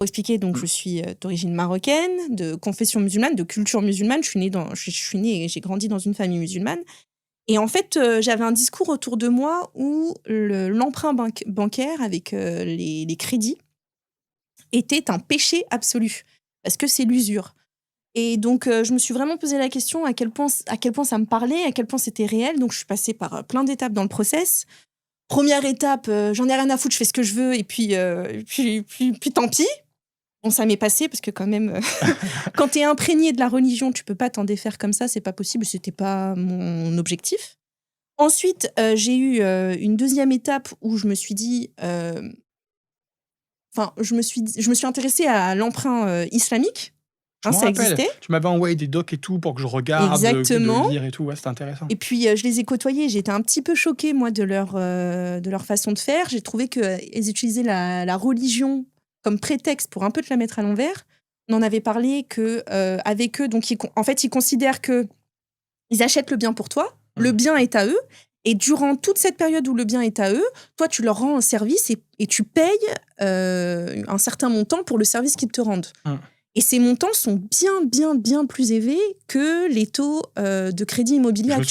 Pour expliquer, donc je suis d'origine marocaine, de confession musulmane, de culture musulmane. Je suis née et j'ai grandi dans une famille musulmane. Et en fait, j'avais un discours autour de moi où l'emprunt bancaire avec les crédits était un péché absolu, parce que c'est l'usure. Et donc, je me suis vraiment posé la question à quel point ça me parlait, à quel point c'était réel. Donc, je suis passée par plein d'étapes dans le process. Première étape, j'en ai rien à foutre, je fais ce que je veux, et puis tant pis. Bon, ça m'est passé parce que quand même, quand t'es imprégné de la religion, tu peux pas t'en défaire comme ça, c'est pas possible. C'était pas mon objectif. Ensuite, j'ai eu une deuxième étape où je me suis dit, je me suis intéressée à l'emprunt islamique. Je Hein, m'en ça rappelle, existait. tu m'avais envoyé des docs et tout pour que je regarde, de Exactement. lire et tout, ouais, c'était intéressant. Et puis, je les ai côtoyés. J'étais un petit peu choquée, moi, de leur façon de faire. J'ai trouvé qu'ils utilisaient la religion comme prétexte pour un peu te la mettre à l'envers. On en avait parlé avec eux, donc en fait, ils considèrent qu'ils achètent le bien pour toi, le bien est à eux, et durant toute cette période où le bien est à eux, toi, tu leur rends un service et tu payes un certain montant pour le service qu'ils te rendent. Et ces montants sont bien, bien, bien plus élevés que les taux de crédit immobilier Je me actuels.